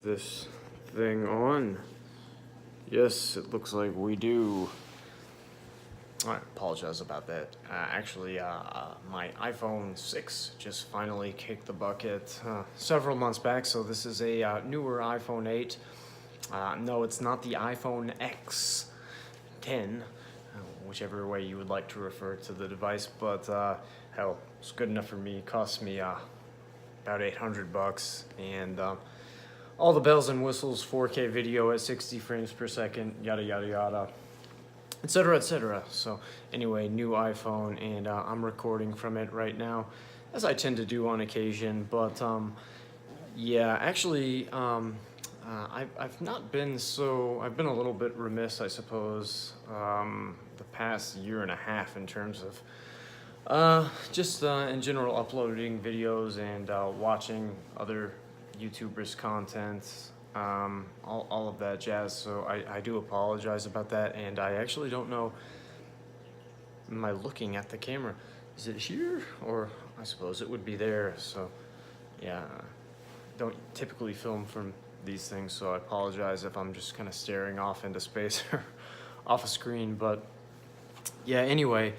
This thing on? Yes, it looks like we do. I apologize about that. My iPhone 6 just finally kicked the bucket several months back, so this is a newer iPhone 8. No, it's not the iPhone X10, whichever way you would like to refer to the device, but hell, it's good enough for me. It cost me about $800, and all the bells and whistles, 4K video at 60 frames per second, yada yada yada, etc., etc. So anyway, new iPhone, and I'm recording from it right now, as I tend to do on occasion. But yeah, actually, I've not been so. I've been a little bit remiss, I suppose, the past year and a half in terms of just in general uploading videos and watching other YouTubers' content, all of that jazz. So I do apologize about that, and I actually don't know. Am I looking at the camera? Is it here, or I suppose it would be there? So yeah, don't typically film from these things, so I apologize if I'm just kind of staring off into space or off a screen. But yeah, anyway,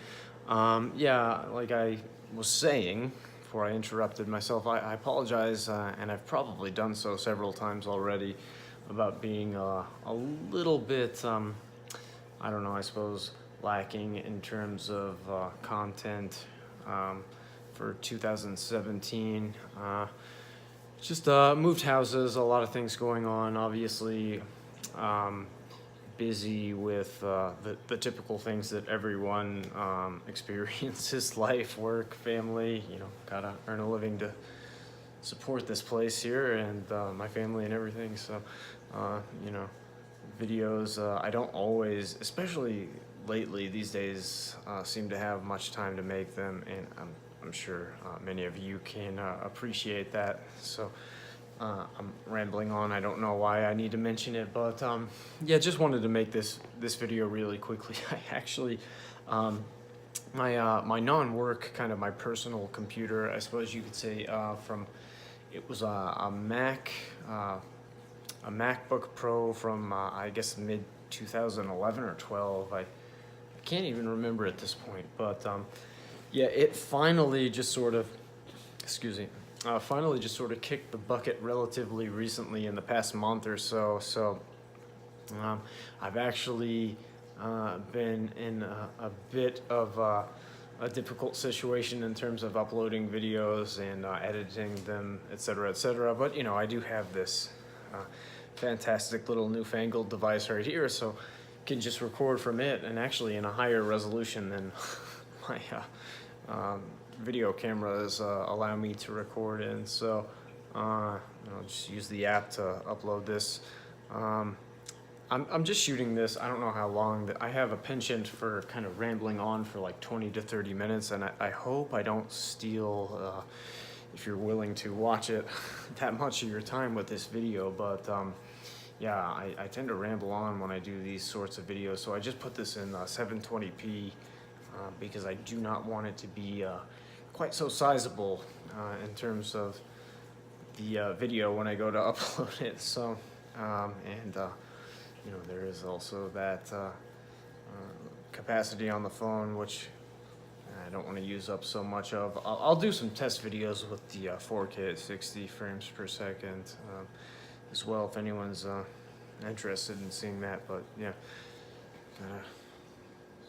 yeah, like I was saying before I interrupted myself, I apologize, and I've probably done so several times already, about being a little bit, I don't know, I suppose, lacking in terms of content for 2017. Just moved houses, a lot of things going on, obviously. Busy with the typical things that everyone experiences: life, work, family. Gotta earn a living to support this place here and my family and everything. So videos, I don't always, especially lately these days, seem to have much time to make them, and I'm sure many of you can appreciate that. So I'm rambling on. I don't know why I need to mention it, but yeah, just wanted to make this video really quickly. I actually, my non-work, kind of my personal computer, I suppose you could say, it was a MacBook Pro from I guess mid 2011 or 12. I can't even remember at this point, but yeah, it finally just sort of, excuse me, finally just sort of kicked the bucket relatively recently in the past month or so. So I've actually been in a bit of a difficult situation in terms of uploading videos and editing them, etc., etc. But I do have this fantastic little newfangled device right here, so can just record from it, and actually in a higher resolution than my video cameras allow me to record in. So I'll just use the app to upload this. I'm just shooting this. I don't know how long. I have a penchant for kind of rambling on for like 20 to 30 minutes, and I hope I don't steal, if you're willing to watch it, that much of your time with this video. But yeah, I tend to ramble on when I do these sorts of videos, so I just put this in 720p because I do not want it to be quite so sizable in terms of the video when I go to upload it. So there is also that capacity on the phone, which I don't want to use up so much of. I'll do some test videos with the 4K at 60 frames per second as well, if anyone's interested in seeing that. But yeah,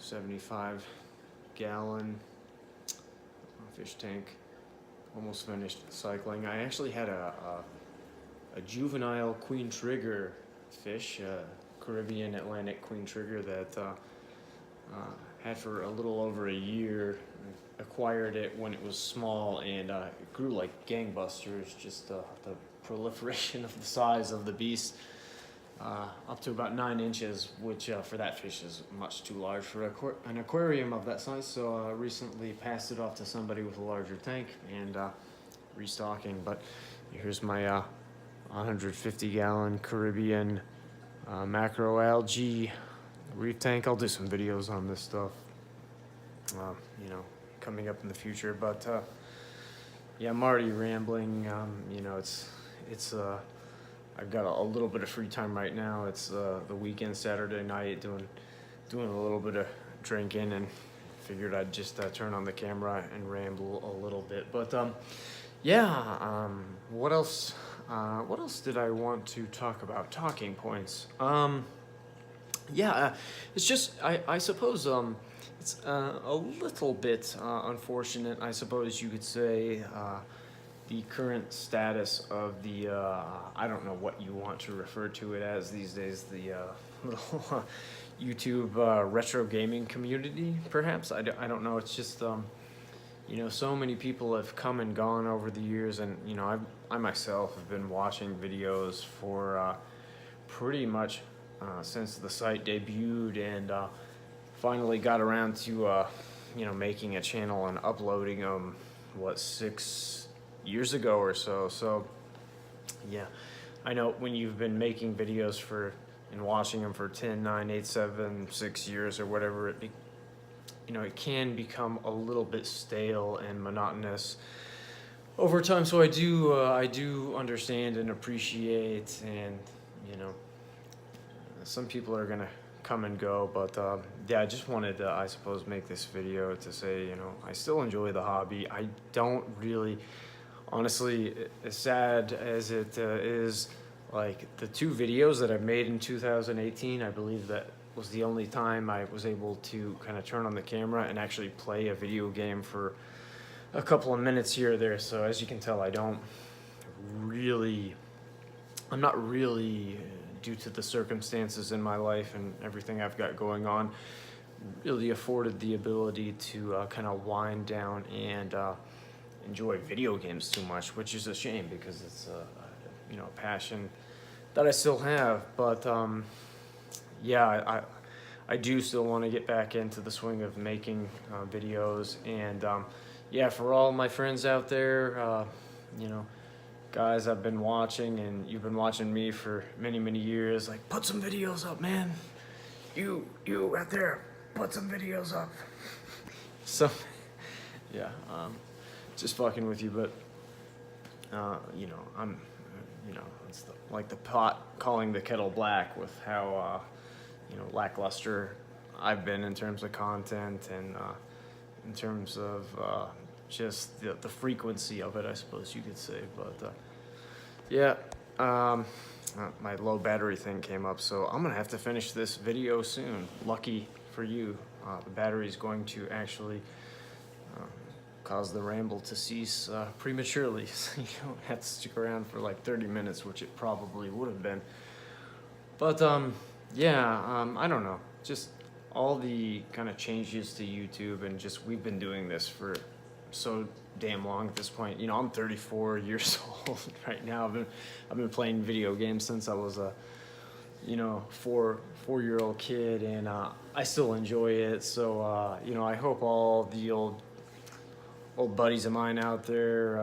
75-gallon fish tank, almost finished cycling. I actually had a juvenile queen trigger fish, Caribbean Atlantic queen trigger, that had for a little over a year. Acquired it when it was small, and it grew like gangbusters. Just the proliferation of the size of the beast, up to about 9 inches, which for that fish is much too large for an aquarium of that size. So recently passed it off to somebody with a larger tank and restocking. But here's my 150-gallon Caribbean macroalgae reef tank. I'll do some videos on this stuff, coming up in the future. But yeah, I'm already rambling. It's I've got a little bit of free time right now. It's the weekend, Saturday night, doing a little bit of drinking, and figured I'd just turn on the camera and ramble a little bit. But yeah, what else? What else did I want to talk about? Talking points. Yeah, it's just I suppose it's a little bit unfortunate, I suppose you could say, the current status of the I don't know what you want to refer to it as these days, the little YouTube retro gaming community, perhaps. I don't know. It's just you know, so many people have come and gone over the years, and you know, I myself have been watching videos for pretty much since the site debuted, and finally got around to you know, making a channel and uploading them, what, 6 years ago or so. So yeah, I know when you've been making videos for and watching them for 10, 9, 8, 7, 6 years or whatever, you know, it can become a little bit stale and monotonous over time. So I do understand and appreciate, and you know, some people are gonna come and go, but yeah, I just wanted to, I suppose, make this video to say, you know, I still enjoy the hobby. I don't really, honestly, as sad as it is, like the 2 videos that I made in 2018, I believe that was the only time I was able to kind of turn on the camera and actually play a video game for a couple of minutes here or there. So as you can tell, I'm not really, due to the circumstances in my life and everything I've got going on, really afforded the ability to kind of wind down and enjoy video games too much, which is a shame because it's you know, a passion that I still have. But yeah, I do still want to get back into the swing of making videos, and yeah, for all my friends out there, you know, guys I've been watching, and you've been watching me for many years, like, put some videos up, man. You out there, put some videos up. So yeah, just fucking with you, but you know, you know, it's like the pot calling the kettle black with how you know, lackluster I've been in terms of content, and in terms of just the frequency of it, I suppose you could say. But yeah, my low battery thing came up, so I'm gonna have to finish this video soon. Lucky for you, the battery is going to actually cause the ramble to cease prematurely, so you don't have to stick around for like 30 minutes, which it probably would have been. But yeah, I don't know, just all the kind of changes to YouTube, and just, we've been doing this for so damn long at this point. You know, I'm 34 years old right now. I've been playing video games since I was a, you know, four-year-old kid, and I still enjoy it. So you know, I hope all the old buddies of mine out there,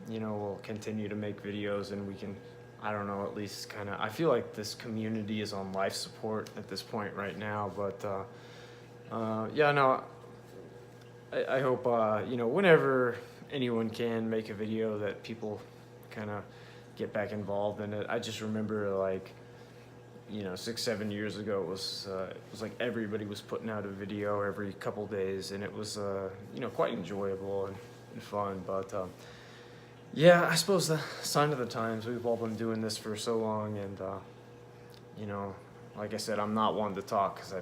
you know, will continue to make videos, and we can, I don't know, at least kind of, I feel like this community is on life support at this point right now. But yeah, no, I hope, you know, whenever anyone can make a video, that people kind of get back involved in it. I just remember, like, you know, 6-7 years ago, it was like everybody was putting out a video every couple days, and it was you know, quite enjoyable and fun. But yeah, I suppose the sign of the times. We've all been doing this for so long, and you know, like I said, I'm not one to talk because I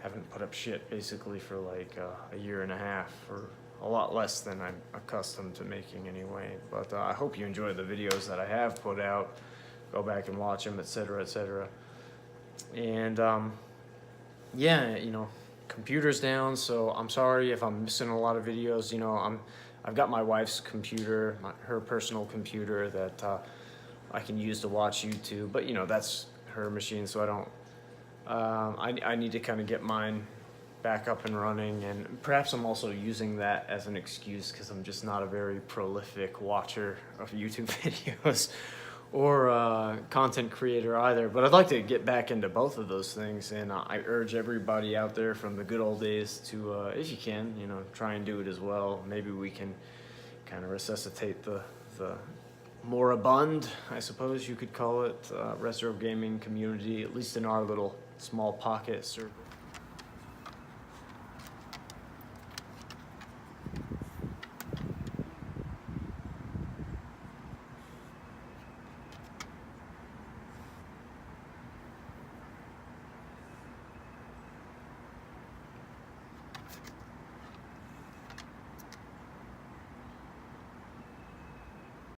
haven't put up shit basically for like a year and a half, or a lot less than I'm accustomed to making anyway. But I hope you enjoy the videos that I have put out. Go back and watch them, etc., etc. And yeah, you know, computer's down, so I'm sorry if I'm missing a lot of videos. You know, I've got my wife's computer, her personal computer that I can use to watch YouTube, but you know, that's her machine, so I don't. I need to kind of get mine back up and running, and perhaps I'm also using that as an excuse because I'm just not a very prolific watcher of YouTube videos or content creator either. But I'd like to get back into both of those things, and I urge everybody out there from the good old days to, if you can, you know, try and do it as well. Maybe we can kind of resuscitate the moribund, I suppose you could call it, retro gaming community, at least in our little small pocket circle.